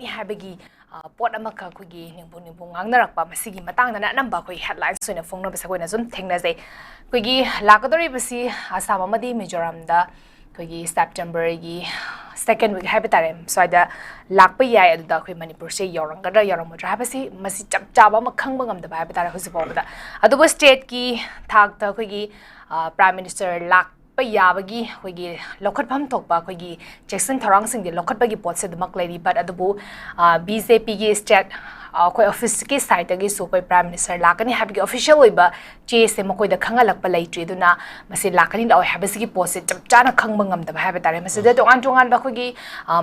ꯂꯥꯛꯅꯤ ꯍꯥꯏꯕꯒꯤ ꯄꯣꯠ ꯑꯃꯈꯛ ꯑꯩꯈꯣꯏꯒꯤ ꯅꯤꯡꯕꯨ ꯉꯥꯡꯅꯔꯛꯄ ꯃꯁꯤꯒꯤ ꯃꯇꯥꯡꯗꯅ ꯑꯅꯝꯕ ꯑꯩꯈꯣꯏ ꯍꯦꯗꯂꯥꯏꯟꯁ ꯑꯣꯏꯅ ꯐꯣꯡꯅꯕꯁꯦ ꯑꯩꯈꯣꯏꯅ ꯁꯨꯝ ꯊꯦꯡꯅꯖꯩ ꯑꯩꯈꯣꯏꯒꯤ ꯂꯥꯛꯀꯗꯧꯔꯤꯕꯁꯤ ꯑꯁꯥꯝ ꯑꯃꯗꯤ ꯃꯤꯖꯣꯔꯥꯝꯗ ꯑꯩꯈꯣꯏꯒꯤ ꯁꯦꯞꯇꯦꯝꯕꯔꯒꯤ ꯁꯦꯀꯦꯟ ꯋꯤꯛ ꯍꯥꯏꯕ ꯇꯥꯔꯦ ꯁ꯭ꯋꯥꯏꯗ ꯂꯥꯛꯄ ꯌꯥꯏ ꯑꯗꯨꯗ ꯑꯩꯈꯣꯏ ꯃꯅꯤꯄꯨꯔꯁꯦ ꯌꯧꯔꯝꯒꯗ꯭ꯔꯥ ꯌꯧꯔꯝꯃꯣꯏꯗ꯭ꯔꯥ ꯍꯥꯏꯕꯁꯤ ꯃꯁꯤ ꯆꯞ ꯆꯥꯕ ꯑꯃ ꯈꯪꯕ ꯉꯝꯗꯕ ꯍꯥꯏꯕ ꯇꯥꯔꯦ ꯍꯧꯖꯤꯛ ꯐꯥꯎꯕꯗ ꯑꯗꯨꯕꯨ ꯁ꯭ꯇꯦꯠꯀꯤ ꯊꯥꯛꯇ ꯑꯩꯈꯣꯏꯒꯤ ꯄ꯭ꯔꯥꯏꯝ ꯃꯤꯅꯤꯁꯇꯔ ꯂꯥꯛꯄ ꯌꯥꯕꯒꯤ ꯑꯩꯈꯣꯏꯒꯤ ꯂꯧꯈꯠꯐꯝ ꯊꯣꯛꯄ ꯑꯩꯈꯣꯏꯒꯤ ꯆꯦꯛꯁꯤꯟ ꯊꯧꯔꯥꯡꯁꯤꯡꯗꯤ ꯂꯧꯈꯠꯄꯒꯤ ꯄꯣꯠꯁꯦ ꯑꯗꯨꯃꯛ ꯂꯩꯔꯤ ꯕꯠ ꯑꯗꯨꯕꯨ BJPꯒꯤ ꯁ꯭ꯇꯦꯠ ꯑꯩꯈꯣꯏ ꯑꯣꯐꯤꯁꯀꯤ ꯁꯥꯏꯠꯇꯒꯤꯁꯨ ꯑꯩꯈꯣꯏ ꯄ꯭ꯔꯥꯏꯝ ꯃꯤꯅꯤꯁꯇꯔ ꯂꯥꯛꯀꯅꯤ ꯍꯥꯏꯕꯒꯤ ꯑꯣꯐꯤꯁꯤꯌꯦꯜ ꯑꯣꯏꯕ ꯆꯦꯁꯦ ꯃꯈꯣꯏꯗ ꯈꯪꯍꯜꯂꯛꯄ ꯂꯩꯇ꯭ꯔꯤ ꯑꯗꯨꯅ ꯃꯁꯤ ꯂꯥꯛꯀꯅꯤ ꯂꯥꯛꯑꯣꯏ ꯍꯥꯏꯕꯁꯤꯒꯤ ꯄꯣꯠꯁꯦ ꯆꯞ ꯆꯥꯅ ꯈꯪꯕ ꯉꯝꯗꯕ ꯍꯥꯏꯕ ꯇꯥꯔꯦ ꯃꯁꯤꯗ ꯇꯣꯉꯥꯟ ꯇꯣꯉꯥꯟꯕ ꯑꯩꯈꯣꯏꯒꯤ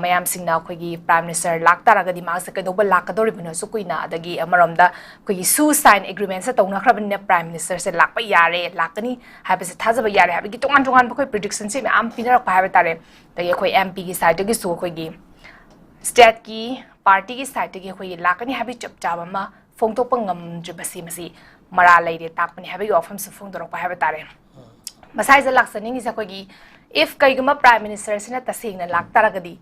ꯃꯌꯥꯝꯁꯤꯡꯅ ꯑꯩꯈꯣꯏꯒꯤ ꯄ꯭ꯔꯥꯏꯝ ꯃꯤꯅꯤꯁꯇꯔ ꯂꯥꯛꯇꯥꯔꯒꯗꯤ ꯃꯥꯁꯦ ꯀꯩꯗꯧꯕ ꯂꯥꯛꯀꯗꯧꯔꯤꯕꯅꯣꯁꯨ ꯀꯨꯏꯅ ꯑꯗꯒꯤ ꯑꯃꯔꯣꯝꯗ ꯑꯩꯈꯣꯏꯒꯤ ꯁꯨ ꯁꯥꯏꯟ ꯑꯦꯒ꯭ꯔꯤꯃꯦꯟꯁꯦ ꯇꯧꯅꯈ꯭ꯔꯕꯅꯤꯅ ꯄ꯭ꯔꯥꯏꯝ ꯃꯤꯅꯤꯁꯇꯔꯁꯦ ꯂꯥꯛꯄ ꯌꯥꯔꯦ ꯂꯥꯛꯀꯅꯤ ꯍꯥꯏꯕꯁꯦ ꯊꯥꯖꯕ ꯌꯥꯔꯦ ꯍꯥꯏꯕꯒꯤ ꯇꯣꯉꯥꯟ ꯇꯣꯉꯥꯟꯕ ꯑꯩꯈꯣꯏ ꯄ꯭ꯔꯤꯗꯤꯛꯁꯟꯁꯦ ꯃꯌꯥꯝ ꯄꯤꯅꯔꯛꯄ ꯍꯥꯏꯕ ꯇꯥꯔꯦ ꯑꯗꯒꯤ ꯑꯩꯈꯣꯏ MPꯒꯤ ꯁꯥꯏꯠꯇꯒꯤꯁꯨ ꯑꯩꯈꯣꯏꯒꯤ ꯁ꯭ꯇꯦꯠꯀꯤ ꯄꯥꯔꯇꯤꯒꯤ ꯁꯥꯏꯠꯇꯒꯤ ꯑꯩꯈꯣꯏꯒꯤ ꯂꯥꯛꯀꯅꯤ ꯍꯥꯏꯕꯒꯤ ꯆꯞ ꯆꯥꯕ ꯑꯃ ꯐꯣꯡꯗꯣꯛꯄ ꯉꯝꯗ꯭ꯔꯤꯕꯁꯤ ꯃꯁꯤ ꯃꯔꯥ ꯂꯩꯔꯦ ꯇꯥꯛꯄꯅꯤ ꯍꯥꯏꯕꯒꯤ ꯋꯥꯐꯝꯁꯨ ꯐꯣꯡꯗꯣꯔꯛꯄ ꯍꯥꯏꯕ ꯇꯥꯔꯦ ꯃꯁꯥꯏꯁꯦ ꯂꯥꯛꯆꯅꯤꯡꯉꯤꯁꯦ ꯑꯩꯈꯣꯏꯒꯤ ꯏꯐ ꯀꯩꯒꯨꯝꯕ ꯄ꯭ꯔꯥꯏꯝ ꯃꯤꯅꯤꯁꯇꯔꯁꯤꯅ ꯇꯁꯦꯡꯅ ꯂꯥꯛꯇꯥꯔꯒꯗꯤ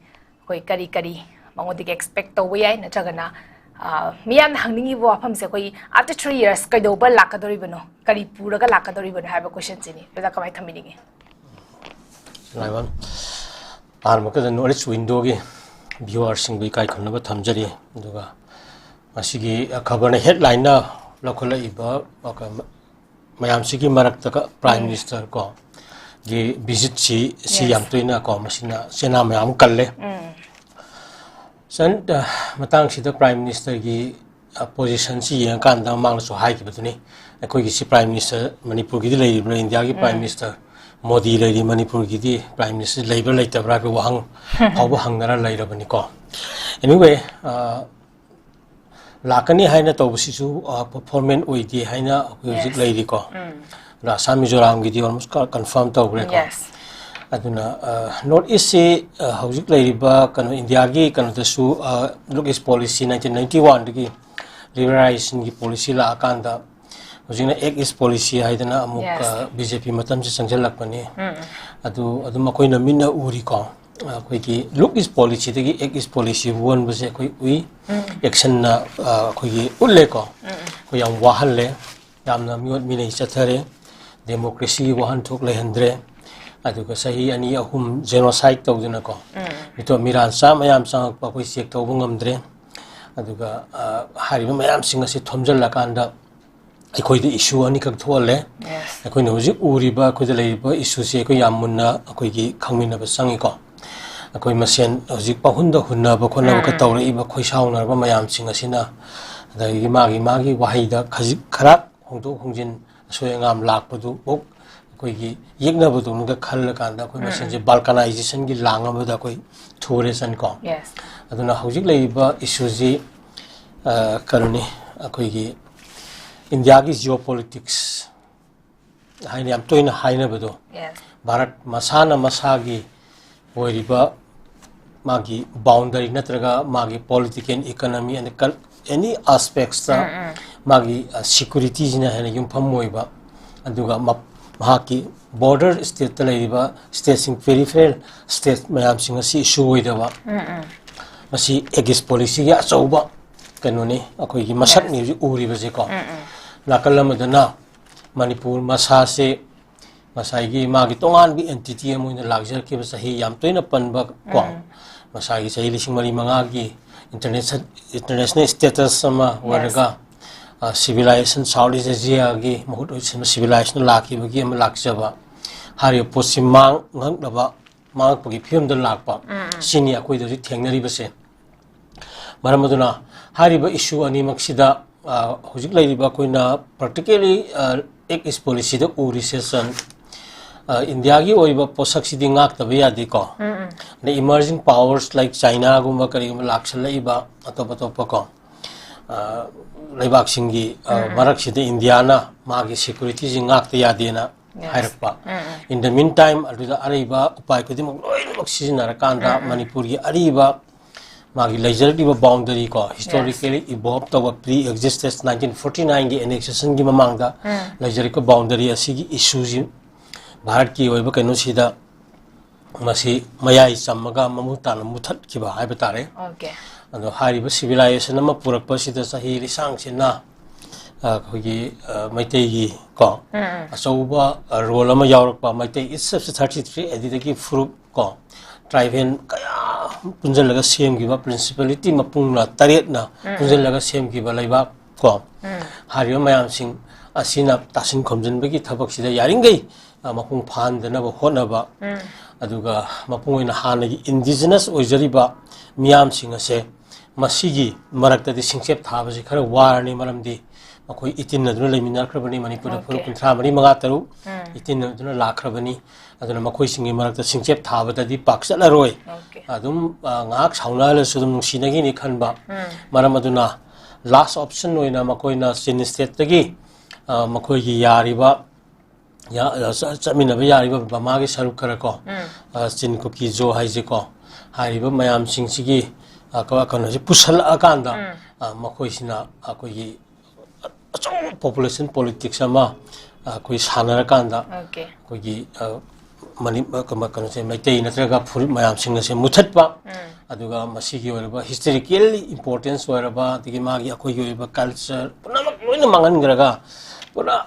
ꯑꯩꯈꯣꯏ ꯀꯔꯤ ꯃꯉꯣꯟꯗꯒꯤ ꯑꯦꯛꯁꯄꯦꯛ ꯇꯧꯕ ꯌꯥꯏ ꯅꯠꯇ꯭ꯔꯒꯅ ꯃꯤꯌꯥꯝꯅ ꯍꯪꯅꯤꯡꯉꯤꯕ ꯋꯥꯐꯝꯁꯦ ꯑꯩꯈꯣꯏ ꯑꯥꯐꯇꯔ 3 years ꯀꯩꯗꯧꯕ ꯂꯥꯛꯀꯗꯧꯔꯤꯕꯅꯣ ꯀꯔꯤ ꯄꯨꯔꯒ ꯂꯥꯛꯀꯗꯧꯔꯤꯕꯅꯣ ꯍꯥꯏꯕ ꯀꯣꯏꯁꯟꯁꯤꯅꯤ ꯑꯗꯨꯗ ꯀꯃꯥꯏꯅ ꯊꯝꯕꯤꯅꯤꯡꯉꯤ ꯃꯥꯏꯕꯝ ꯑꯍꯥꯟꯕꯗ ꯅꯣꯔꯠ ꯋꯤꯟꯗꯣꯒꯤ ꯚ꯭ꯌꯨꯋꯔꯁꯤꯡꯕꯨ ꯏꯀꯥꯏ ꯈꯨꯝꯅꯕ ꯊꯝꯖꯔꯤ ꯑꯗꯨꯒ ꯃꯁꯤꯒꯤ ꯈꯕꯔꯅ ꯍꯦꯗꯂꯥꯏꯟꯅ ꯂꯧꯈꯠꯂꯛꯏꯕ ꯃꯌꯥꯝꯁꯤꯒꯤ ꯃꯔꯛꯇ ꯄ꯭ꯔꯥꯏꯝ ꯃꯤꯅꯤꯁꯇꯔ ꯀꯣ ꯒꯤ ꯚꯤꯖꯤꯠꯁꯤ ꯌꯥꯝ ꯇꯣꯏꯅ ꯀꯣ ꯃꯁꯤꯅ ꯆꯦꯅꯥ ꯃꯌꯥꯝ ꯀꯜꯂꯦ ꯃꯇꯥꯡꯁꯤꯗ ꯄ꯭ꯔꯥꯏꯝ ꯃꯤꯅꯤꯁꯇꯔꯒꯤ ꯄꯣꯖꯤꯁꯟꯁꯤ ꯌꯦꯡꯉꯀꯥꯟꯗ ꯃꯃꯥꯡꯗꯁꯨ ꯍꯥꯏꯈꯤꯕꯗꯨꯅꯤ ꯑꯩꯈꯣꯏꯒꯤꯁꯤ ꯄ꯭ꯔꯥꯏꯝ ꯃꯤꯅꯤꯁꯇꯔ ꯃꯅꯤꯄꯨꯔꯒꯤꯗꯤ ꯂꯩꯔꯤꯕ꯭ꯔꯥ ꯏꯟꯗꯤꯌꯥꯒꯤ ꯄ꯭ꯔꯥꯏꯝ ꯃꯤꯅꯤꯁꯇꯔ ꯃꯣꯗꯤ ꯂꯩꯔꯤ ꯃꯅꯤꯄꯨꯔꯒꯤꯗꯤ ꯄ꯭ꯔꯥꯏꯝ ꯃꯤꯅꯤꯁꯇꯔ ꯂꯩꯕ꯭ꯔꯥ ꯂꯩꯇꯕ꯭ꯔꯥ ꯍꯥꯏꯕ ꯋꯥꯍꯪ ꯐꯥꯎꯕ ꯍꯪꯅꯔ ꯂꯩꯔꯕꯅꯤꯀꯣ ꯑꯦꯅꯤꯋꯦ ꯂꯥꯛꯀꯅꯤ ꯍꯥꯏꯅ ꯇꯧꯕꯁꯤꯁꯨ ꯐꯣꯔꯃꯦꯜ ꯑꯣꯏꯗꯦ ꯍꯥꯏꯅ ꯑꯩꯈꯣꯏ ꯍꯧꯖꯤꯛ ꯂꯩꯔꯤꯀꯣ ꯑꯁꯥꯝ ꯃꯤꯖꯣꯔꯥꯝꯒꯤꯗꯤ ꯑꯣꯜꯃꯣꯁ ꯀꯟꯐꯥꯔꯝ ꯇꯧꯈ꯭ꯔꯦꯀꯣ ꯑꯗꯨꯅ ꯅꯣꯔꯠ ꯏꯁꯁꯤ ꯍꯧꯖꯤꯛ ꯂꯩꯔꯤꯕ ꯀꯩꯅꯣ ꯏꯟꯗꯤꯌꯥꯒꯤ ꯀꯩꯅꯣꯗꯁꯨ ꯂꯨꯛ ꯏꯁ ꯄꯣꯂꯤꯁꯤ 1991ꯗꯒꯤ ꯂꯤꯕꯔꯦꯂꯥꯏꯖꯦꯁꯟꯒꯤ ꯄꯣꯂꯤꯁꯤ ꯂꯥꯛꯑꯀꯥꯟꯗ ꯍꯧꯖꯤꯛꯅ ꯑꯦꯛ ꯏꯁ ꯄꯣꯂꯤꯁꯤ ꯍꯥꯏꯗꯅ ꯑꯃꯨꯛ BJP ꯃꯇꯝꯁꯤ ꯆꯪꯁꯤꯜꯂꯛꯄꯅꯤ ꯑꯗꯨꯝ ꯑꯩꯈꯣꯏꯅ ꯃꯤꯠꯅ ꯎꯔꯤꯀꯣ ꯑꯩꯈꯣꯏꯒꯤ ꯂꯨꯛ ꯏꯁ ꯄꯣꯂꯤꯁꯤꯗꯒꯤ ꯑꯦꯛ ꯏꯁ ꯄꯣꯂꯤꯁꯤ ꯑꯣꯟꯕꯁꯦ ꯑꯩꯈꯣꯏ ꯎꯏ ꯑꯦꯛꯁꯟꯅ ꯑꯩꯈꯣꯏꯒꯤ ꯎꯠꯂꯦꯀꯣ ꯑꯩꯈꯣꯏ ꯌꯥꯝ ꯋꯥꯍꯜꯂꯦ ꯌꯥꯝꯅ ꯃꯤꯑꯣꯠ ꯃꯤꯅꯩ ꯆꯠꯊꯔꯦ ꯗꯦꯃꯣꯀ꯭ꯔꯦꯁꯤꯒꯤ ꯋꯥꯍꯟꯊꯣꯛ ꯂꯩꯍꯟꯗ꯭ꯔꯦ ꯑꯗꯨꯒ ꯆꯍꯤ 2-3 ꯖꯦꯅꯣꯁꯥꯏꯠ ꯇꯧꯗꯅꯀꯣ ꯃꯤꯇꯣꯞ ꯃꯤꯔꯥꯟꯆꯥ ꯃꯌꯥꯝ ꯆꯪꯉꯛꯄ ꯑꯩꯈꯣꯏ ꯆꯦꯛ ꯇꯧꯕ ꯉꯝꯗ꯭ꯔꯦ ꯑꯗꯨꯒ ꯍꯥꯏꯔꯤꯕ ꯃꯌꯥꯝꯁꯤꯡ ꯑꯁꯤ ꯊꯣꯝꯖꯤꯜꯂꯀꯥꯟꯗ ꯑꯩꯈꯣꯏꯗ ꯏꯁꯨ ꯑꯅꯤꯈꯛ ꯊꯣꯛꯍꯜꯂꯦ ꯑꯩꯈꯣꯏꯅ ꯍꯧꯖꯤꯛ ꯎꯔꯤꯕ ꯑꯩꯈꯣꯏꯗ ꯂꯩꯔꯤꯕ ꯏꯁꯨꯁꯤ ꯑꯩꯈꯣꯏ ꯌꯥꯝ ꯃꯨꯟꯅ ꯑꯩꯈꯣꯏꯒꯤ ꯈꯪꯃꯤꯟꯅꯕ ꯆꯪꯉꯤꯀꯣ ꯑꯩꯈꯣꯏ ꯃꯁꯦꯟ ꯍꯧꯖꯤꯛ ꯄꯥꯎꯍꯨꯟꯗ ꯍꯨꯟꯅꯕ ꯈꯣꯠꯅꯕꯒ ꯇꯧꯔꯛꯏꯕ ꯈꯣꯏꯁꯥꯎꯅꯔꯕ ꯃꯌꯥꯝꯁꯤꯡ ꯑꯁꯤꯅ ꯑꯗꯒꯤ ꯃꯥꯒꯤ ꯋꯥꯍꯩꯗ ꯈꯔ ꯍꯣꯡꯗꯣꯛ ꯍꯣꯡꯖꯤꯟ ꯑꯁꯣꯏ ꯑꯉꯥꯝ ꯂꯥꯛꯄꯗꯨ ꯑꯩꯈꯣꯏꯒꯤ ꯌꯦꯛꯅꯕꯗꯧꯅꯒ ꯈꯜꯂꯀꯥꯟꯗ ꯑꯩꯈꯣꯏ ꯃꯁꯦꯟꯁꯦ ꯕꯥꯜꯀꯅꯥꯏꯖꯦꯁꯟꯒꯤ ꯂꯥꯡ ꯑꯃꯗ ꯑꯩꯈꯣꯏ ꯊꯨꯔꯦ ꯆꯟꯀꯣ ꯑꯗꯨꯅ ꯍꯧꯖꯤꯛ ꯂꯩꯔꯤꯕ ꯏꯁꯨꯁꯤ ꯀꯩꯅꯣꯅꯤ ꯑꯩꯈꯣꯏꯒꯤ ꯏꯟꯗꯤꯌꯥꯒꯤ ꯖꯤꯑꯣꯄꯣꯂꯤꯇꯤꯛꯁ ꯍꯥꯏꯅ ꯌꯥꯝ ꯇꯣꯏꯅ ꯍꯥꯏꯅꯕꯗꯣ ꯚꯥꯔꯠ ꯃꯁꯥꯅ ꯃꯁꯥꯒꯤ ꯑꯣꯏꯔꯤꯕ ꯃꯥꯒꯤ ꯕꯥꯎꯟꯗꯔꯤ ꯅꯠꯇ꯭ꯔꯒ ꯃꯥꯒꯤ ꯄꯣꯂꯤꯇꯤꯀꯦꯜ ꯏꯀꯣꯅꯣꯃꯤ ꯑꯦꯅꯤ ꯑꯁꯄꯦꯛꯁꯇ ꯃꯥꯒꯤ ꯁꯤꯀꯨꯔꯤꯇꯤꯁꯤꯅ ꯍꯦꯟꯅ ꯌꯨꯝꯐꯝ ꯑꯣꯏꯕ ꯑꯗꯨꯒ ꯃꯍꯥꯛꯀꯤ ꯕꯣꯔꯗꯔ ꯁ꯭ꯇꯦꯠꯇ ꯂꯩꯔꯤꯕ ꯁ꯭ꯇꯦꯠꯁꯤꯡ ꯄꯦꯔꯤꯐꯦꯔꯦꯜ ꯁ꯭ꯇꯦꯠ ꯃꯌꯥꯝꯁꯤꯡ ꯑꯁꯤ ꯏꯁꯨ ꯑꯣꯏꯗꯕ ꯃꯁꯤ ꯑꯦꯒꯤꯁ ꯄꯣꯂꯤꯁꯤꯒꯤ ꯑꯆꯧꯕ ꯀꯩꯅꯣꯅꯤ ꯑꯩꯈꯣꯏꯒꯤ ꯃꯁꯛꯅꯤ ꯍꯧꯖꯤꯛ ꯎꯔꯤꯕꯁꯦꯀꯣ ꯅꯥꯀꯜ ꯑꯃꯗꯅ ꯃꯅꯤꯄꯨꯔ ꯃꯁꯥꯁꯦ ꯉꯁꯥꯏꯒꯤ ꯃꯥꯒꯤ ꯇꯣꯉꯥꯟꯕ ꯑꯦꯟꯇꯤꯇꯤ ꯑꯃ ꯑꯣꯏꯅ ꯂꯥꯛꯆꯔꯛꯈꯤꯕ ꯆꯍꯤ ꯌꯥꯝ ꯇꯣꯏꯅ ꯄꯟꯕ ꯀꯣ ꯃꯁꯥꯒꯤ ꯆꯍꯤ 4,500ꯒꯤ ꯏꯟꯇꯔꯅꯦꯁꯅꯦꯜ ꯁ꯭ꯇꯦꯇꯁ ꯑꯃ ꯑꯣꯏꯔꯒ ꯁꯤꯚꯤꯂꯥꯏꯖꯦꯁꯟ ꯁꯥꯎꯠ ꯏꯁ ꯑꯦꯁꯤꯌꯥꯒꯤ ꯃꯍꯨꯠ ꯑꯣꯏꯁꯤꯟꯕ ꯁꯤꯚꯤꯂꯥꯏꯖꯦꯁꯟ ꯂꯥꯛꯈꯤꯕꯒꯤ ꯑꯃ ꯂꯥꯛꯆꯕ ꯍꯥꯏꯔꯤꯕ ꯄꯣꯠꯁꯤ ꯃꯥꯡꯉꯛꯄꯒꯤ ꯐꯤꯕꯝꯗ ꯂꯥꯛꯄ ꯁꯤꯅꯤ ꯑꯩꯈꯣꯏꯗ ꯍꯧꯖꯤꯛ ꯊꯦꯡꯅꯔꯤꯕꯁꯦ ꯃꯔꯝ ꯑꯗꯨꯅ ꯍꯥꯏꯔꯤꯕ ꯏꯁꯨ ꯑꯅꯤꯃꯛꯁꯤꯗ ꯍꯧꯖꯤꯛ ꯂꯩꯔꯤꯕ ꯑꯩꯈꯣꯏꯅ ꯄ꯭ꯔꯥꯛꯇꯤꯀꯦꯂꯤ ꯑꯦꯛ ꯏꯁ ꯄꯣꯂꯤꯁꯤꯗ ꯎꯔꯤꯁꯦ ꯏꯟꯗꯤꯌꯥꯒꯤ ꯑꯣꯏꯕ ꯄꯣꯠꯁꯛꯁꯤꯗꯤ ꯉꯥꯛꯇꯕ ꯌꯥꯗꯦꯀꯣ ꯑꯗꯩ ꯏꯃꯔꯖꯤꯡ ꯄꯥꯋꯔꯁ ꯂꯥꯏꯛ ꯆꯥꯏꯅꯥꯒꯨꯝꯕ ꯀꯔꯤꯒꯨꯝꯕ ꯂꯥꯛꯁꯜꯂꯛꯏꯕ ꯑꯇꯣꯞꯄ ꯀꯣ ꯂꯩꯕꯥꯛꯁꯤꯡꯒꯤ ꯃꯔꯛꯁꯤꯗ ꯏꯟꯗꯤꯌꯥꯅ ꯃꯥꯒꯤ ꯁꯦꯀꯨꯔꯤꯇꯤꯁꯤ ꯉꯥꯛꯇ ꯌꯥꯗꯦꯅ ꯍꯥꯏꯔꯛꯄ ꯏꯟ ꯗ ꯃꯤꯟ ꯇꯥꯏꯝ ꯑꯗꯨꯗ ꯑꯔꯩꯕ ꯎꯄꯥꯏ ꯈꯨꯗꯤꯡꯃꯛ ꯂꯣꯏꯅꯃꯛ ꯁꯤꯖꯤꯟꯅꯔꯀꯥꯟꯗ ꯃꯅꯤꯄꯨꯔꯒꯤ ꯑꯔꯤꯕ ꯃꯥꯒꯤ ꯂꯩꯖꯔꯛꯂꯤꯕ ꯕꯥꯎꯟꯗꯔꯤ ꯀꯣ ꯍꯤꯁꯇꯣꯔꯤꯀꯦꯂꯤ ꯏꯚꯣꯜꯞ ꯇꯧꯕ ꯄ꯭ꯔꯤ ꯑꯦꯛꯖꯤꯁꯇꯦꯟꯁ 1949ꯒꯤ ꯑꯦꯅꯦꯛꯁꯦꯁꯟꯒꯤ ꯃꯃꯥꯡꯗ ꯂꯩꯖꯔꯛꯄ ꯕꯥꯎꯟꯗꯔꯤ ꯑꯁꯤꯒꯤ ꯏꯁꯨꯁꯤ ꯚꯥꯔꯠꯀꯤ ꯑꯣꯏꯕ ꯀꯩꯅꯣꯁꯤꯗ ꯃꯁꯤ ꯃꯌꯥꯏ ꯆꯝꯃꯒ ꯃꯃꯨꯠ ꯇꯥꯅ ꯃꯨꯊꯠꯈꯤꯕ ꯍꯥꯏꯕ ꯇꯥꯔꯦ ado hariba civilization ama purak pa sida sahi risang sina khogi maitei gi ko achauba role ama yaurak pa maitei itself 33 edidagi fruit ko triben kaya punjal laga sem gi ba principality mapung na taret na punjal laga sem gi ba laiba ko hariba mayam sing asina tasin khomjin bagi thabak sida yaringai mapung phan dana ba hona ba aduga mapung ina hanagi indigenous oijariba miyam sing ase masigi marakta di singchep thaba ji khara warni maramdi akoi itin aduna leiminar khrabani manipur pur kunthra mari manga taru itin aduna lakrabani aduna makoi singi marakta singchep thaba da di paksala roi adum ngak sauna la sudum sinagi ni khanba maram aduna last option oina makoi na sin state tagi makoi gi yariba ya chamina ba yariba bama gi saruk khara ko sin ko ki jo haije ko hariba mayam sing sigi ka kana ji pusal akanda makoi sina akoi gi population politics ama koi sanara kanda koi gi mani kama kana se maitei natraga phur mayam sing se muthatpa aduga masigi oraba historically importance oraba tigi magi akoi gi oraba culture punamak loina mangan graga pura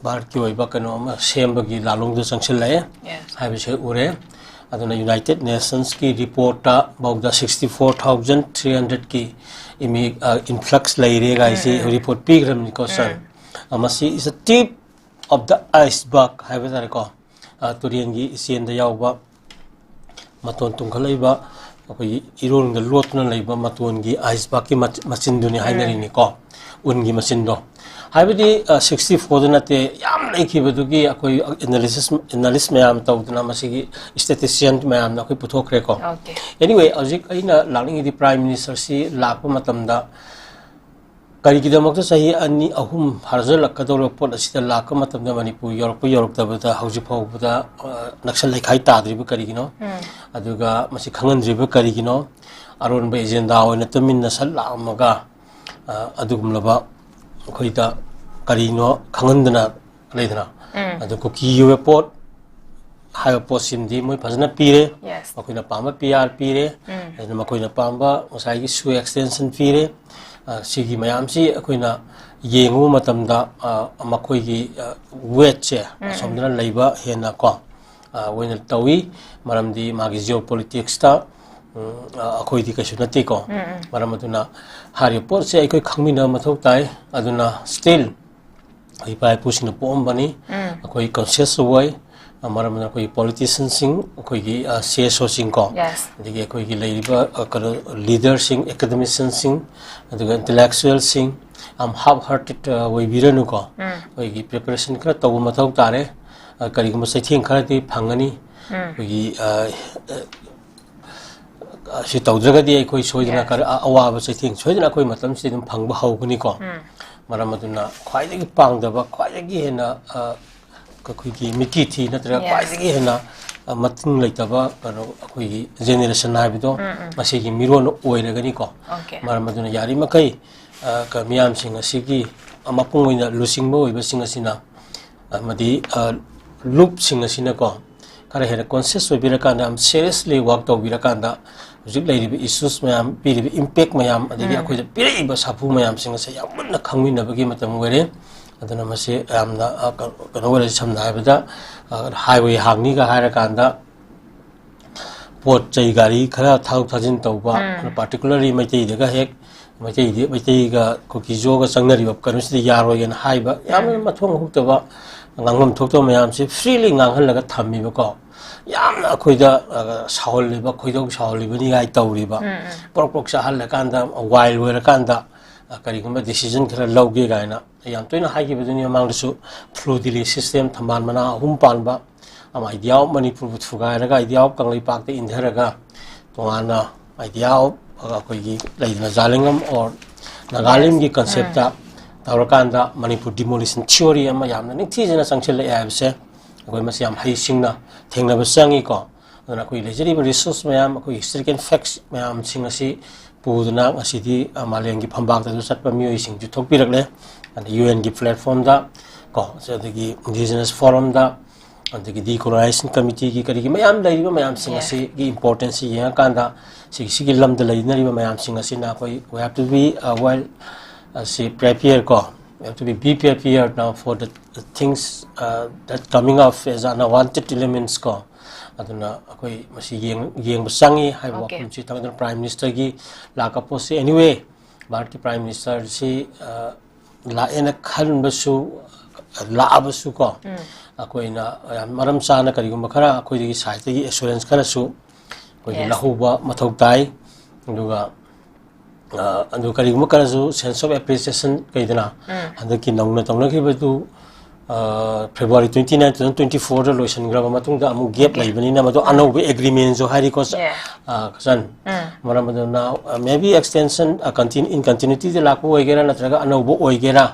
bharat ki oiba kano ama semba gi lalong du changsil lai haibe se ure aduna united nations ki report ta bauda 64300 ki imi influx laire ga isi report pigram ni ko san amasi is a tip of the iceberg haibe tare ko turian gi isen da yawba maton tungkhalaiba akoi irol da lotna leiba maton gi iceberg ki machin duni hainari ni ko ungi machin do haibidi 64 duna te yam leiki bedugi akoi analysis mayam tawduna masigi statistician mayam na koi puthokre ko anyway ajik aina langning di prime minister si lakpa matamda kari kidamakta sahi ani ahum harjal lakador pot asita lakka matamda manipur yorok tabada hauji phawbuda naksal lekhai tadriba kari gino aduga masi khangandriba kari gino aron ba agenda oina tamin na sal lamaga adugumlaba koida karino khangandana leidana adu ko kiyo pot hayo posimdi moi phajana pire makoina pamba pr pire adu makoina pamba masai gi su extension pire sigi mayam si akoina yengu matamda makoi gi weight che somdana leiba hena ko wena tawi maramdi magi geopolitics ta akoi di kaishu nati ko maramaduna hari por se ai koi khangmina mathau tai aduna still ai pai pusina pombani akoi conscious way maramana koi politician sing akoi gi CSO sing ko dige akoi gi leiba leader sing academician sing aduga intellectual sing am half hearted way biranu ko koi gi preparation kra taw mathau tare kari gum sai thing khara ti phangani koi gi si tawdraga di koi soidna kar awa se thing soidna koi matam si dum phangba haugni ko maramaduna khwaidagi pangdaba khwaidagi hena ka koi gi miki thi natra khwaidagi hena mating leitaba karo koi gi generation haibido masi gi miron oiragani ko maramaduna yari makai ka miyam sing asigi amapung oina lusingbo oiba sing asina amadi loop sing asina ko kara hera conscious obirakanda am seriously work to obirakanda hujik lairibi issues mayam piribi impact mayam adigi akoi piriba sapu mayam singa se yamna khangmina bagi matam were adana mase amna kano were samna haibada highway hangni ga haira kanda pot chai gari khara thau thajin tawba particularly maitei daga hek maitei ga kokijo ga changnari bab kanu sidi yaroi gan haiba yamna mathong huktaba ngangam thokto mayam se freely nganghal laga thammi ba ko yamna khoida saholiba khoidog saholibani gai tawriba porok sahal kanda wild wera kanda kari gumba decision khara lauge gaina yam toina haigi beduni mangsu flow delay system thaman mana hum panba am idea manipur buthuga raga idea kanglai pakte indharaga tongana idea khoi laidna zalingam or nagalim gi concept ta tawrakanda manipur demolition theory ama yamna nithijena sangchel yaibse koi mas yam hai singna thengna basangi ko na koi lejeri resource mayam koi historical facts mayam singasi puduna asidi malengi phambak da satpa mioi sing ju thokpirakle and UN gi platform da ko so the indigenous forum da andagi decolonization committee ki kari ki mayam laiba mayam singa si ki importance ye kanda si lam da lai na mayam singa si na koi we have to be well si prepare ko we have to be prepared now for the things that coming up as unwanted elements ko aduna koi masi yeng basangi hai wa kunchi tang prime minister ki la ka posi anyway bharat ki prime minister si la ena khan basu la abasu ko akoi na maram sana kari gum khara akoi gi side gi assurance khara su koi lahuba mathau tai duga andu kari gum khara su sense of appreciation kai dana andaki nongna tongna ki batu February 29 2024 da loisan graba matung da amu gap lai bani na matu ano agreement jo hari ko san maram na maybe extension in continuity de lakpo oigera natraga ano bo oigera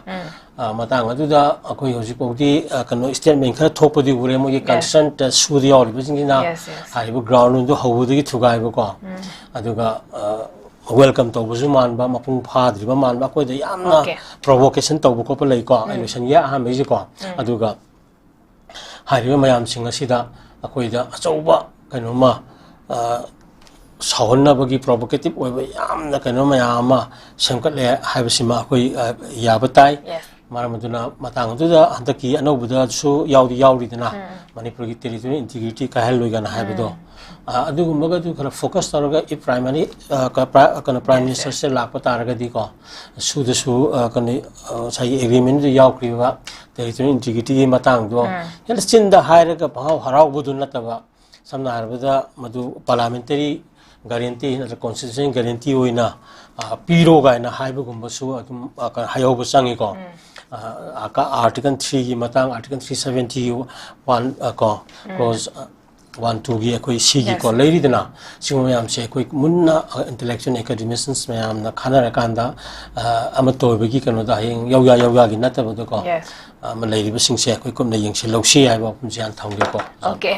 matang adu da akoi hoji podi kano statement khara thopodi ure mo gi consent sudi or bijina hari bo ground do hawudi gi thugai bo ko aduga welcome to buzuman ba mapung phadri ba man ba koi da yamna provocation to ko pa lai ko election ya ha meji ko aduga hari mayam singa sida akoi da achauba kano ma sahonna bagi provocative oi ba yamna kano mayama semkat le haibasima akoi ya batai maramuduna matang da handaki anobda su yaudi dana manipur gi territory integrity ka hel loigana haibudo adu magadu khara focus taraga I primary kana prime minister se lakpa taraga di ko su kana sai agreement du yaukriwa territory integrity matang do yal chinda hairaga bhaw harau budu nataba samna harbada madu parliamentary guarantee na constitution guarantee oina piro ga na haibu gumba su adum hayo bu sangi ko article 3 ki matang article 371 ko clause 1-2 gi koi si gi ko leiri dina singo yam se koi munna intellectual academicians mayam na khana ra kanda amato bagi kano da heng yaw gi nata bodo ko ma leiri ba sing se koi kom na yeng se losi ai ba pum jan thang gi ko okay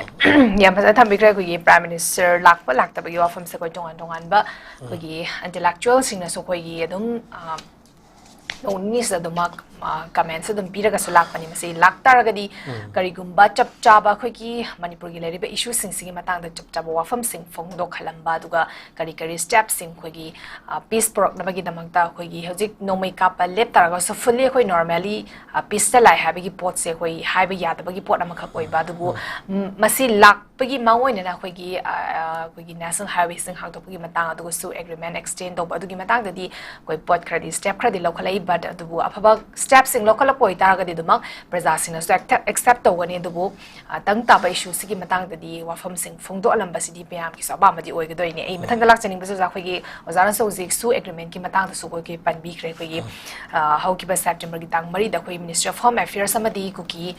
yam phasa tham bi krai ko gi prime minister lakta ba gi wa fam se koi tongan ba ko gi intellectual sing na so koi gi adum only sa dumak comments dum piraga sulak pani masi laktara karigumba chap chaba khoi manipur gi leriba issue sing matang da chap chaba wafam sing phong do khalamba duga kari steps sing khoi peace prok nabagi damangta khoi hojik nomai kapa lep taraga so fully khoi normally peace ta lai habigi pot se khoi haiba yadabagi pot amakha koi ba dubu masi lakpagi mawoina na khoi national highway sing hang topagi matang adugo su agreement extend do adugi matang da di koi pot khadi step khadi lokhalai but adubu afaba steps in local poi taraga di dumak praja sing so accept to gani dubu tang ta ba issue sigi matang da di wafam sing phongdo alamba sidi pm ki saba ma di oi ga doi ni ei mathang da lak chaning ba ja khoi gi ozana so zik su agreement ki matang da su ko ki pan bi kre khoi gi how ki ba September gi tang mari da khoi Ministry of Home Affairs amadi ku ki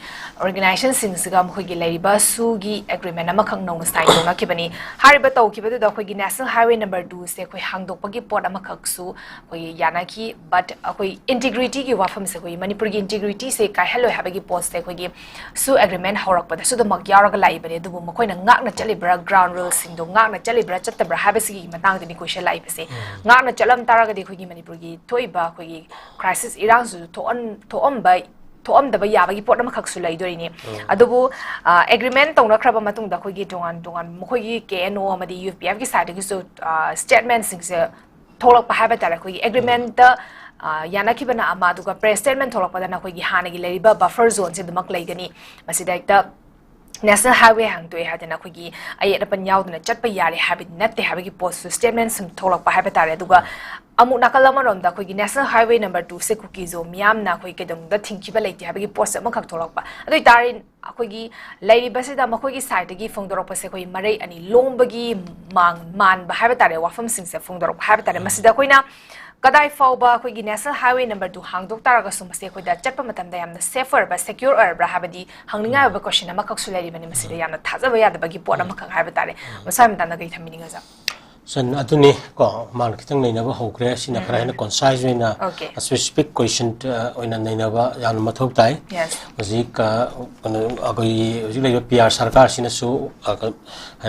organization sing sigam khoi gi lai ba su gi agreement ama khang nong sign do na ki bani hari ba taw ki ba da khoi gi National Highway number 2 se khoi hang dok pa gi pot ama khak su khoi yana ki but khoi integrity gi wafam se khoi manipur gi integrity se kai hello habagi post se khoi gi su agreement horak pa da su do mak yaraga lai bani du mo khoi na ngak na chali bra ground rules sing do ngak na chali bra chat bra habasi gi matang ni question lai pa se ngak na chalam taraga di khoi gi manipur gi thoi ba khoi gi crisis irang su to om da ba ya ba gi pot ma khak su lai doi ni adubu agreement tong na khraba matung da khoi gi tongan mo khoi gi KNO amadi UPF gi side gi so statement sing se tholak pa ha ba tara khoi gi agreement da yana ki bana ama duga press statement tholak pa da na khoi gi hana gi leriba buffer zone se dumak lai gani masida ekta National Highway hang to ha na khoi gi ai da pan yaw na chat pa yari habit natte habigi post statement sum tholak pa ha ba tara duga amu nakalama rom da khoi gi National Highway number 2 se ku ki zo miam na khoi ke dong da thingki ba laiti habigi post ma khak tholak pa adoi tarin khoi gi lairi ba se da ma khoi gi side gi phongdorok pa se khoi marai ani lombagi man ba ha ba tara wafam sing se phongdorok ha ba tara masida khoi na kadai fauba khoi gi National Highway number 2 hangdok taraga sumase khoi da chatpa matam da yamna safer ba secure or bra habadi hangninga ba question ama khak sulari bani masida yamna thajaba yada bagi pot ama khak haiba tare masai mata na gai thamininga ja san atuni ko man kitang nei na ba hokre sina khara na concise na a specific question oina nei na ba yan mathok tai oji ka agoi oji lai PR sarkar sina su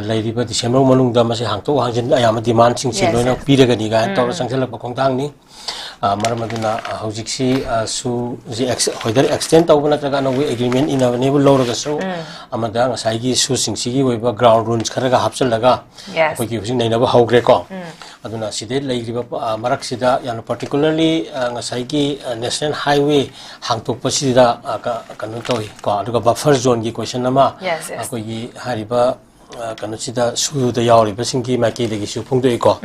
lai ri ba December manung da ma se hangto hangjin ayama demand sing si loina piraga ni ga to sangthela ba khongtang ni Maramaduna Hojiksi Su whether extend Taubanatraga we agreement in a neighbor Lora so Amadang Saigi Su Singsi with ground rules Karaga Hapsalaga. Yes. We give never how Greco. Aduna Side like Maraksida, particularly Saigi National Highway Hangto Pasida Kanutoi, Kanuka buffer zone question nama. Yes. Hariba. Kanachida Su the Yauri, Basinki Maki, the issue Punto Eco.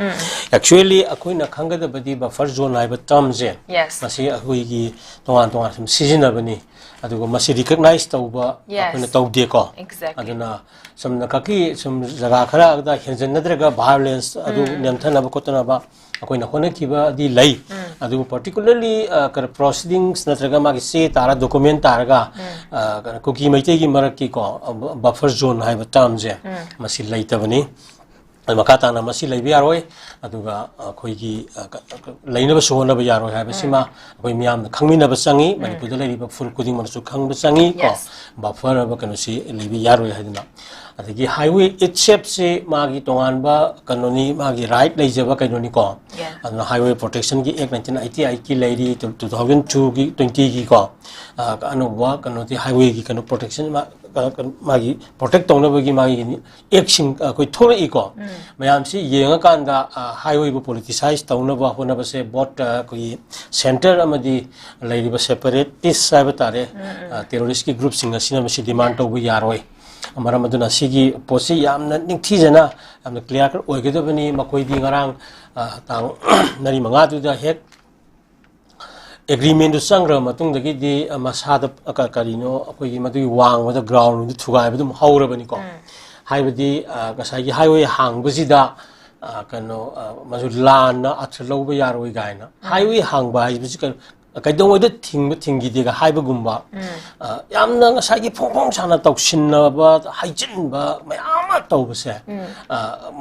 Actually, a queen a kanga the body buffer zone I but Tom Zen. Yes. Masi a wigi, no one some season of any. I do must recognize Tauba, yes. Tau Deco. Exactly. I don't know some Nakaki, some Zagakara, that has another violence, I do Namtana Kotanaba. Ako na kona kiba di lay adu particularly proceedings na talaga magisi tara document taraga kuki maite gi maraki ko buffer zone hai batam je masi lay tabani makata na masi lay biaroi aduga khoi gi laina ba sona ba yaroi hai basima koi miam khangmina ba sangi manipur da lay ba full kuding man su khang ba sangi ko buffer ba kanu si lay bi yaroi hai na adagi highway itself se magi tongan ba kanoni magi right lay jaba kanoni ko aduna highway protection gi act 1988 ki lady 2002 gi 20 gi ko anu wa kanoti highway gi kanu protection magi protect tongna ba gi magi action koi thora i ko mayam si yenga kan da highway bu politicize tongna ba hona ba se bot koi center amadi lady ba separatist sa ba tare terrorist ki group singa sina ma si demand to bu yaroi amara maduna sigi posi yamna ningthijana amna clear kar oigedabani makoi di ngarang tang nari manga du da hek agreement du sangra matung dagi di masada karino akoi gi madu wang wada ground du thugai badum haurabani ko haibadi gasai gi highway hang bujida kano mazu lan na athlo ba yaroi gaina highway hang ba hi bisi kaidong oida thinggi diga haiba gumba yamna ngasai phongphong sana tawsinna ba haijin ba mayama tawbase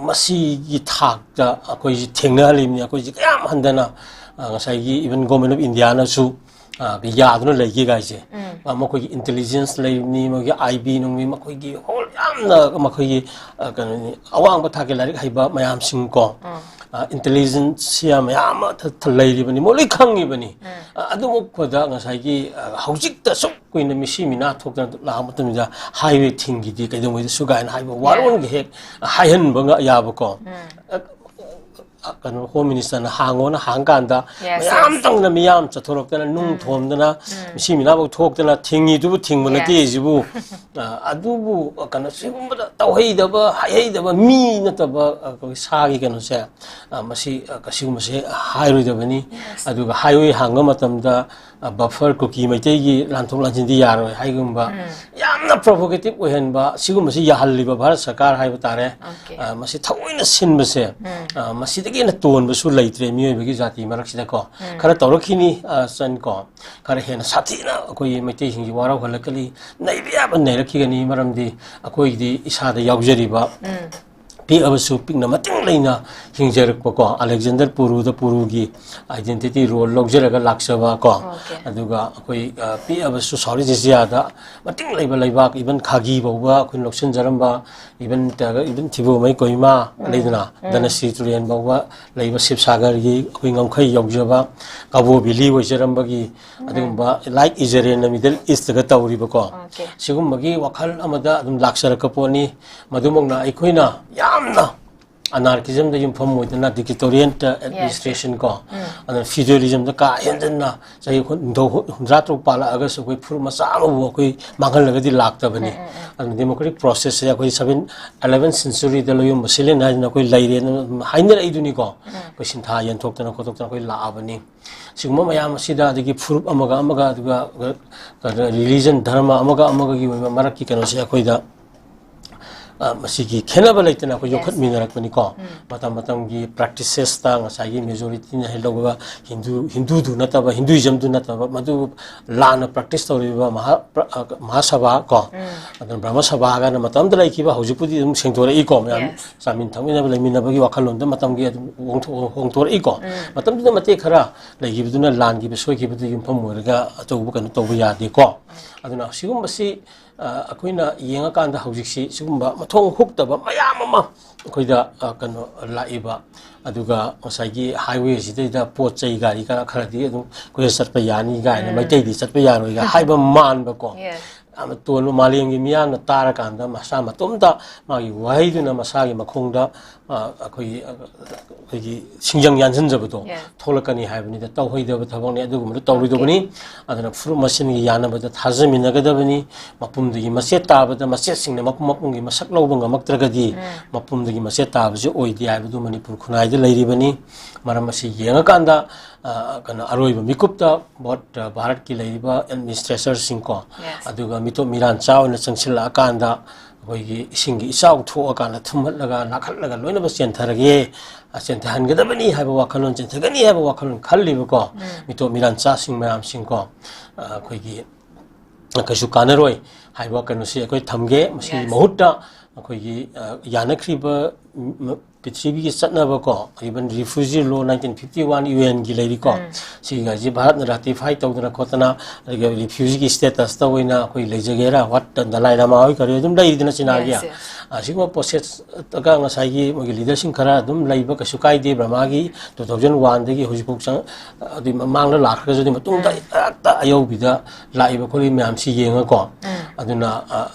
masi gi thak da akoi ji thengna limni akoi ji yam handana ngasai gi even government of India na su bi yaduna legi gaise makoi gi intelligence limni makoi IB nungmi makoi gi hol yamna makoi gi kanani awang ba thake larik haiba mayam sing ko intelligence siya mayama thalai bani molai khangi bani adumo khoda ngasai gi haujik ta sok kuina misi mina thokta la matamida highway thingi di kaidong oi sugain haiba waron ge hek haihan banga yaba ko kano home minister na hangona hangkanda mayam tangna miyam chathorokna nung thomdana misi mina bo thokdana thingi du thingmana ti jibu adubu kana sigumba tawhei daba hai daba mi nataba ko sagi kano se masi kasigum se hairoi dabani aduga highway hanga matamda buffer cookie maite gi lanthok lanjin di yaroi haigumba yamna provocative ohenba sigum masi yahalliba bharat sarkar haiba tare masi thaoina sinba se masi dagi na ton basu laitre mi oi bagi jati maraksida ko khara tawrakhini san ko khara hena sathina akoi maite hingi wara halakali naibiya ban nairakigani maramdi akoi di isada yaujariba pi abasu pikna mating leina hingjarak ko Alexander Puru da Purugi identity role logjaraga laksaba ko aduga akoi pi abasu sorry jisia da mating leiba leibak even khagi bawa kun loksin jaramba even thibu mai koima leidna danasi tulian bawa leiba sipsagar gi akoi ngamkhai yogjaba kabo bili wojaramba gi adumba like Israel na middle east ga tawriba ko sigum magi wakhal amada adum laksaraka poni madumongna aikoina yamna anarchism da yum phom moidana dictatorial administration ko and feudalism da ka hendna sai do ratro pala agas koi phur masa mo koi mangal lagadi lakta bani and democratic process ya koi 11th century da loyum masilen na koi laire hainer iduni ko koi sintha yan thokta na khotokta koi la abani sigma mayam sida dagi phur amaga duga religion dharma amaga gi marak ki kano se koi da masigi khenaba laitana ko yokhat minarak pani ko matam gi practices ta ngasai majority na heloga hindu du nataba hinduism du nataba madu lana practice toriba mahasabha ko adan brahma sabha ga na matam da laikiba hojipudi dum sengtora i ko myam samin thamina laimina bagi wakhalon da matam gi hongtor i ko matam du mate khara laigi buduna lan gi besoi gi budu yumpham moraga atobu kan tobu ya de ko aduna sigum basi akoina yenga kan da hojiksi sigumba mathong huktaba mayam ama koida kano laiba aduga osagi highway sida pot chai gari kara kharadi adu koi satpa yani ga na mai tei di satpa yaroi ga haiba man ba ko ama ton malem gi miyan na tara kanda masa matumda magi wai du na masa gi makhongda akoi gi singjang yansan jabdo tholakani haibani da taw hoida ba thabang ne adugum tawri do bani adana fru machine gi yana ba thajamina ga da bani mapum gi maset ta ba da maset sing ne mapum mapum gi masak lobang ga maktra di mapum gi maset ta ba je oidi haibdu manipur khunai de leiri bani maram asi yenga kanda kana aroi ba mikupta bot bharat ki leiriba administrator sing ko aduga mito miran chaw na changsil akanda hoigi isingi isau tho akana thumat laga nakhat laga loina ba sen tharage asen than ga dabani haiba wakalon chen thagani haiba wakalon khalli ba ko mito miran cha sing mayam sing ko hoigi kasu kanaroi haiba kanu se koi thamge masi mahutta hoigi yanakriba पृथ्वी की चटनाब को even refugee लो 1951 UN की लेरी को सिगा जी भारत ने ratify तौदना खोतना refugee की status तो वइना कोई लेजगेरा what the लाइना मावि करियो दुम लेइदिना चिना गया आसिगो प्रोसेस तका ngसागी मोगी लीडरशिप खरा दुम लेइबा कसु काइदे ब्रह्मागी 2001 दगी हुजिपुक संग अदि मांगला लाखर जदि मतुंदा एकता अयोबिदा लाइबा खोलि म्याम सि येंगा को अदुना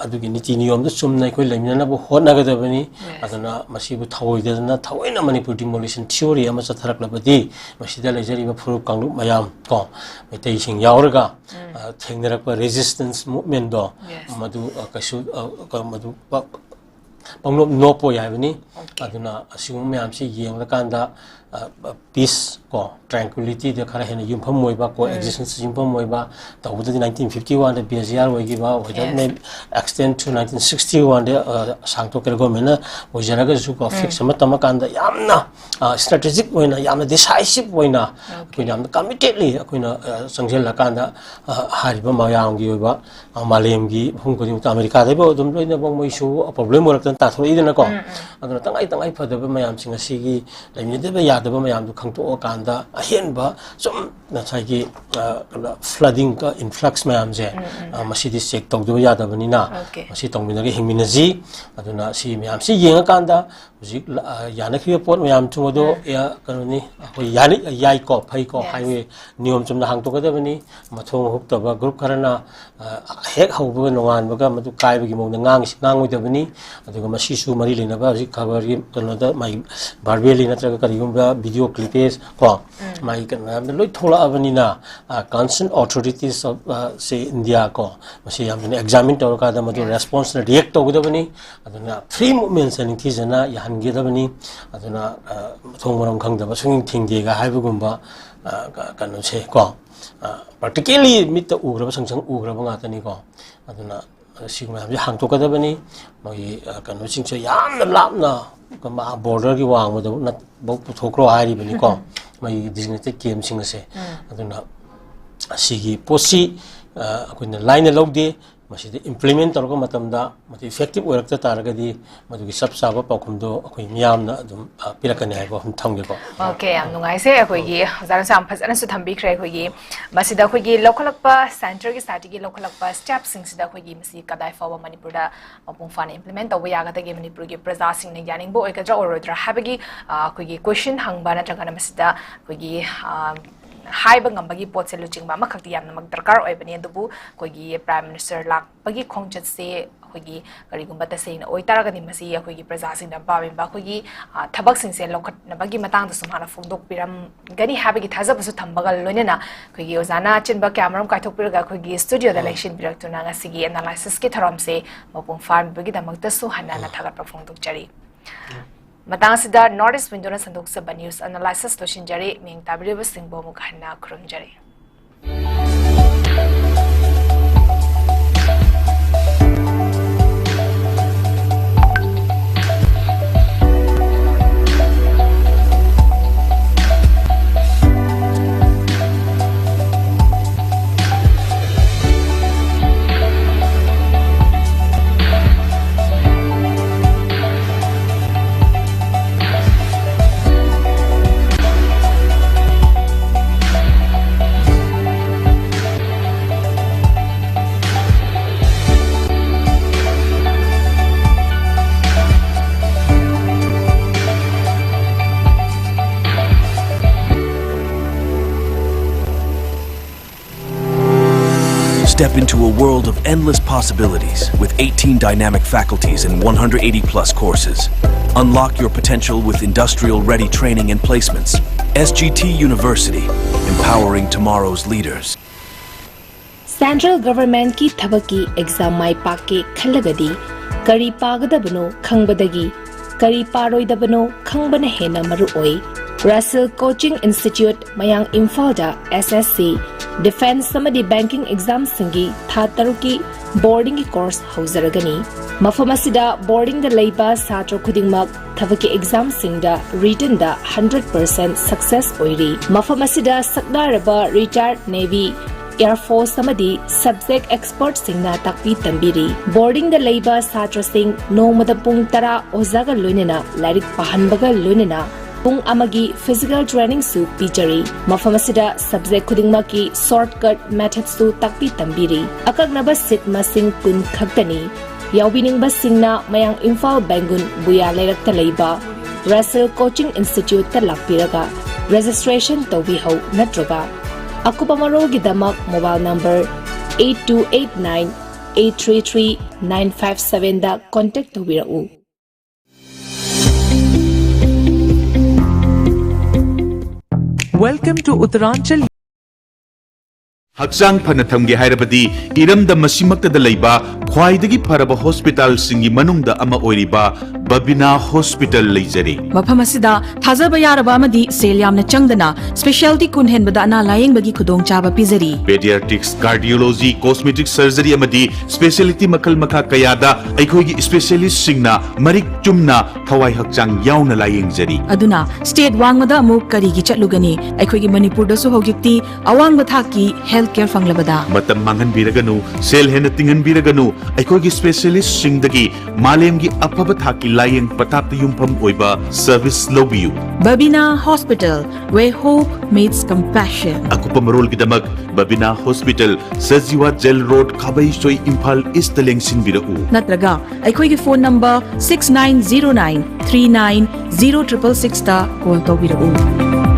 अदुगी नीति नियम दु सुमनाय कोइ लेमिना बु होनागदबनी अदुना मसिबु थवइदा na thawaina manipur demolition theory ama chatharak labadi masida lejari ba furu kanglu mayam ko metei sing yauraga thengnarak pa resistance movement do madu kasu madu panglo no po yabani aduna asigum mayam si yeng la kanda peace ko tranquility de khara hena yumpham moiba ko existence yumpham moiba tawudi 1951 de BHR wagi ba wada me extend to 1961 de sangto ker government na wajaraga su ko fix ma tama kanda yamna strategic oina yamna decisive oina ko yamna committedly akoina sangjel la kanda hariba mayam gi oiba malem gi hung ko ni America de bo dum loina bong moi su problem morak tan ta thoi idena ko aduna tangai phadaba mayam singa sigi lemni de ba yadaba mayam du khangto kanda ahenba som nasagi flooding ka influx mayam je masidi check tawdu yadabani na masi tongminagi hingminaji aduna si mayam si yenga kanda hujik yanakhi pot mayam chumodo ya kanoni hoi yani yai ko phai ko highway niyom chumna hangto kadabani mathong huktaba group karana hek hauba nongan baga madu kaibagi mongna ngangoi aduga masi su mari lena ba hujik khabar gi kanoda mai barbeli natraga karigumba video clips ko mai kan loi thola abani na concerned authorities of say India ko masi yam examine tor ka da madu response na react to gudabani aduna free movement saning thijana yahange dabani aduna thongmoram khangdaba sunging thingge ga haibugumba kanu se ko particularly mit ugraba sangsang ugraba ngatani ko aduna sigma ham hang to kadabani mai kanu singche yamna lapna kama border gi wang mo na bo puthokro hari bani ko mai designated game sing ase aduna asigi posi akoina line logde masidi implement torgo matamda mati effective oirakta taragadi madugi sabsaba pakhumdo akoi miyamna adum pirakani haibo hum thamge ko okay am nungai se akoi gi zara sam phasana su thambi khre akoi gi masida akoi gi lokhalakpa center gi sati gi lokhalakpa step sing sida akoi gi masi kadai fawa manipur da mapung fan implement tawa yaga ta gi manipur gi praja sing ne yaning bo ekadra orodra habagi akoi gi question hangba na jagana masida akoi gi हाइबा ngambagi pot se luchingba makhakti yamna mak darkar oibani adubu koigi prime minister lak bagi khongchat se koigi karigumba ta sein oitara gani masi koigi praja sing da bawin ba koigi thabak sing se lokhat na bagi matang da sumhana fungdok piram gani habagi thaja basu thambagal loinena koigi ozana chinba camera kaithok pirga koigi studio da election birak tuna sigi analysis ki tharam se mapung farm bagi da makta su hanana thagar pa fungdok jari Matang North East Window na sandok sa news analysis to shinjari ming tabriba singbo mukhanna khurumjari. Step into a world of endless possibilities with 18 dynamic faculties and 180 plus courses. Unlock your potential with industrial-ready training and placements. SGT University, empowering tomorrow's leaders. Central government ki thabaki exam mai pakke khalagadi kari pagadabano khangbadagi kari paroidabano khangbana hena maru oi. Russell Coaching Institute Mayang Imphal SSC Defense Samadi Banking Exam Singi Thataruki Boarding course Hausaragani Mafamasida Boarding the Labor Satra Kudingmak Thavaki Exam Singda Written da 100% success oiri Mafamasida Sakdaraba Retired Navy Air Force Samadi Subject Expert Singna Takpi Tambiri Boarding the Labor Satra Sing No Madapung Tara Ozaga Lunina Larik Pahanbaga Lunina Pung amagi physical training su pijari mafamasida subject khudingmaki shortcut methods su takpi tambiri akagnaba sit masing kun khaktani yawbining basingna mayang Imphal Bangun buya leirakta leiba Russell Coaching Institute ta lakpiraga registration tobi hau natroga akupamaro gidamak mobile number 8289 833 957 da contact tobirau. Welcome to Uttaranchal. Haksang Panatamgi Hairabadi, Iram the Masimakta the Laiba, Kwaidagi Paraba Hospital Singi Manunda Ama Oiriba, Babina Hospital Lizari. Mapamasida, Tazabayarabamadi, Seliam Nachangdana, Specialty Kunhen Badana lying Bagi Kudong Chaba Pizari. Pediatrics, Cardiology, Cosmetic Surgery Amadi, Specialty Makal Maka Kayada, Aikogi Specialist Singna, Marik Chumna, Kawai Haksang Yauna Lying Zari. Aduna, State Wangmada Muk Karigi Chatlugani, Aikogi Manipur Dasu Hogikti, Awang Bataki, Health Care Fanglabada. Matam Mangan Biraganu, Sel Henatingan Biraganu, Aikogi Specialist Singdagi, Malemgi Apabataki Lying Patap Yumpam Oiba, Service Lobiu. Babina Hospital, where hope meets compassion. Akupamarol Gidamak, Babina Hospital, Saziwa Gel Road, Kabay Soy Impal Istaleng Sinbirau. Natraga, Aikogi phone number 6909 390666 ta call to Birau.